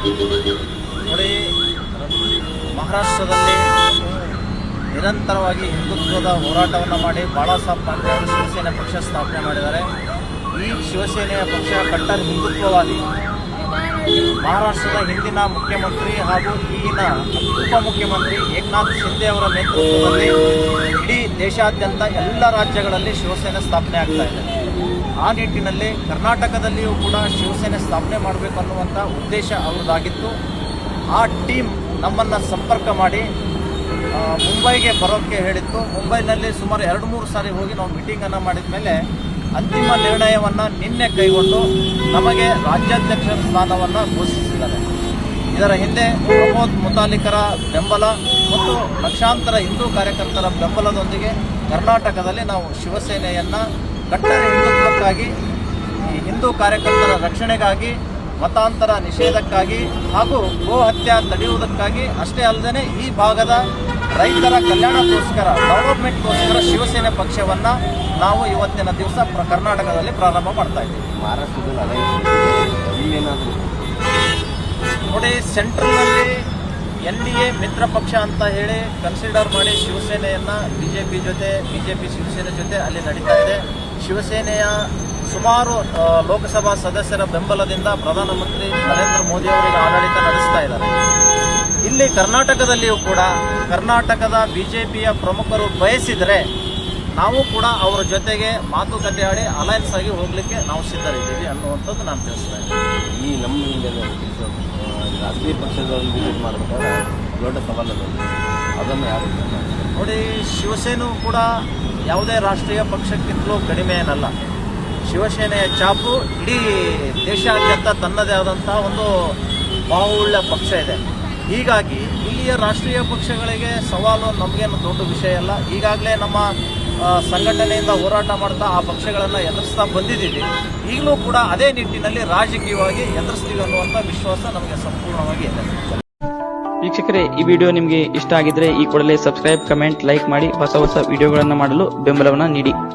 ನೋಡಿ, ಮಹಾರಾಷ್ಟ್ರದಲ್ಲಿ ನಿರಂತರವಾಗಿ ಹಿಂದುತ್ವದ ಹೋರಾಟವನ್ನು ಮಾಡಿ ಬಾಳಾ ಸಾಹೇಬ್ ಠಾಕ್ರೆ ಅವರು ಶಿವಸೇನೆ ಪಕ್ಷ ಸ್ಥಾಪನೆ ಮಾಡಿದ್ದಾರೆ. ಈ ಶಿವಸೇನೆಯ ಪಕ್ಷ ಕಟ್ಟರ್ ಹಿಂದುತ್ವವಾದಿ. ಮಹಾರಾಷ್ಟ್ರದ ಹಿಂದಿನ ಮುಖ್ಯಮಂತ್ರಿ ಹಾಗೂ ಈಗಿನ ಉಪಮುಖ್ಯಮಂತ್ರಿ ಏಕನಾಥ್ ಶಿಂದೆ ಅವರ ನೇತೃತ್ವದಲ್ಲಿ ಇಡೀ ದೇಶಾದ್ಯಂತ ಎಲ್ಲ ರಾಜ್ಯಗಳಲ್ಲಿ ಶಿವಸೇನೆ ಸ್ಥಾಪನೆ ಆಗ್ತಾ ಇದೆ. ಆ ನಿಟ್ಟಿನಲ್ಲಿ ಕರ್ನಾಟಕದಲ್ಲಿಯೂ ಕೂಡ ಶಿವಸೇನೆ ಸ್ಥಾಪನೆ ಮಾಡಬೇಕು ಅನ್ನುವಂಥ ಉದ್ದೇಶ ಅವರದಾಗಿತ್ತು. ಆ ಟೀಮ್ ನಮ್ಮನ್ನು ಸಂಪರ್ಕ ಮಾಡಿ ಮುಂಬೈಗೆ ಬರೋಕ್ಕೆ ಹೇಳಿತ್ತು. ಮುಂಬೈನಲ್ಲಿ ಸುಮಾರು 2-3 ಸಾರಿ ಹೋಗಿ ನಾವು ಮೀಟಿಂಗನ್ನು ಮಾಡಿದ ಮೇಲೆ ಅಂತಿಮ ನಿರ್ಣಯವನ್ನು ನಿನ್ನೆ ಕೈಗೊಂಡು ನಮಗೆ ರಾಜ್ಯಾಧ್ಯಕ್ಷರ ಸ್ಥಾನವನ್ನು ಘೋಷಿಸಿದ್ದಾರೆ. ಇದರ ಹಿಂದೆ ಪ್ರಮೋದ್ ಮುತಾಲಿಕರ ಬೆಂಬಲ ಮತ್ತು ಲಕ್ಷಾಂತರ ಹಿಂದೂ ಕಾರ್ಯಕರ್ತರ ಬೆಂಬಲದೊಂದಿಗೆ ಕರ್ನಾಟಕದಲ್ಲಿ ನಾವು ಶಿವಸೇನೆಯನ್ನು ಕಟ್ಟಡ ಹಿಂದುತ್ವಕ್ಕಾಗಿ, ಈ ಹಿಂದೂ ಕಾರ್ಯಕರ್ತರ ರಕ್ಷಣೆಗಾಗಿ, ಮತಾಂತರ ನಿಷೇಧಕ್ಕಾಗಿ ಹಾಗೂ ಗೋ ಹತ್ಯೆ ತಡೆಯುವುದಕ್ಕಾಗಿ ಅಷ್ಟೇ ಅಲ್ಲದೆ ಈ ಭಾಗದ ರೈತರ ಕಲ್ಯಾಣಕ್ಕೋಸ್ಕರ, ಡೆವಲಪ್ಮೆಂಟ್ಗೋಸ್ಕರ ಶಿವಸೇನೆ ಪಕ್ಷವನ್ನು ನಾವು ಇವತ್ತಿನ ದಿವಸ ಕರ್ನಾಟಕದಲ್ಲಿ ಪ್ರಾರಂಭ ಮಾಡ್ತಾ ಇದ್ದೀವಿ. ಮಹಾರಾಷ್ಟ್ರದಲ್ಲಿ ನೋಡಿ, ಸೆಂಟ್ರಲ್ನಲ್ಲಿ NDA ಮಿತ್ರ ಪಕ್ಷ ಅಂತ ಹೇಳಿ ಕನ್ಸಿಡರ್ ಮಾಡಿ ಶಿವಸೇನೆಯನ್ನು ಬಿಜೆಪಿ ಶಿವಸೇನೆ ಜೊತೆ ಅಲ್ಲಿ ನಡೀತಾ ಇದೆ. ಶಿವಸೇನೆಯ ಸುಮಾರು ಲೋಕಸಭಾ ಸದಸ್ಯರ ಬೆಂಬಲದಿಂದ ಪ್ರಧಾನಮಂತ್ರಿ ನರೇಂದ್ರ ಮೋದಿ ಅವರಿಗೆ ಆಡಳಿತ ನಡೆಸ್ತಾ ಇದ್ದಾರೆ. ಇಲ್ಲಿ ಕರ್ನಾಟಕದಲ್ಲಿಯೂ ಕೂಡ ಕರ್ನಾಟಕದ ಬಿಜೆಪಿಯ ಪ್ರಮುಖರು ಬಯಸಿದರೆ ನಾವು ಕೂಡ ಅವರ ಜೊತೆಗೆ ಮಾತುಕತೆ ಆಡಿ ಅಲಯನ್ಸ್ ಆಗಿ ಹೋಗಲಿಕ್ಕೆ ನಾವು ಸಿದ್ಧರಿದ್ದೀವಿ ಅನ್ನುವಂಥದ್ದು ನಾನು ತಿಳಿಸ್ತಾ ಇದ್ದೀನಿ. ಈ ನಮ್ಮ ರಾಷ್ಟ್ರೀಯ ಪಕ್ಷದಲ್ಲಿ ವಿಸಿಟ್ ಮಾಡಬೇಕಾದ್ರೆ ದೊಡ್ಡ ಸವಾಲುಗಳು ಅದನ್ನು ಯಾರು ನೋಡಿ, ಶಿವಸೇನೆ ಕೂಡ ಯಾವುದೇ ರಾಷ್ಟ್ರೀಯ ಪಕ್ಷಕ್ಕಿಂತಲೂ ಕಡಿಮೆ ಏನಲ್ಲ. ಶಿವಸೇನೆಯ ಛಾಪು ಇಡೀ ದೇಶಾದ್ಯಂತ ತನ್ನದೇ ಆದಂಥ ಒಂದು ಬಾಹುಳ್ಯ ಪಕ್ಷ ಇದೆ. ಹೀಗಾಗಿ ಇಲ್ಲಿಯ ರಾಷ್ಟ್ರೀಯ ಪಕ್ಷಗಳಿಗೆ ಸವಾಲು ನಮಗೇನು ದೊಡ್ಡ ವಿಷಯ ಅಲ್ಲ. ಈಗಾಗಲೇ ನಮ್ಮ ಸಂಘಟನೆಯಿಂದ ಹೋರಾಟ ಮಾಡ್ತಾ ಆ ಪಕ್ಷಗಳನ್ನು ಎದುರಿಸ್ತಾ ಬಂದಿದ್ದೀವಿ. ಈಗಲೂ ಕೂಡ ಅದೇ ನಿಟ್ಟಿನಲ್ಲಿ ರಾಜಕೀಯವಾಗಿ ಎದುರಿಸ್ತೀವಿ ಅನ್ನುವಂಥ ವಿಶ್ವಾಸ ನಮಗೆ ಸಂಪೂರ್ಣವಾಗಿ ಇದೆ. ವೀಕ್ಷಕರೇ, ಈ ವಿಡಿಯೋ ನಿಮಗೆ ಇಷ್ಟ ಆಗಿದ್ರೆ ಈ ಕೂಡಲೇ ಸಬ್ಸ್ಕ್ರೈಬ್, ಕಮೆಂಟ್, ಲೈಕ್ ಮಾಡಿ ಹೊಸ ವಿಡಿಯೋಗಳನ್ನು ಮಾಡಲು ಬೆಂಬಲವನ್ನು ನೀಡಿ.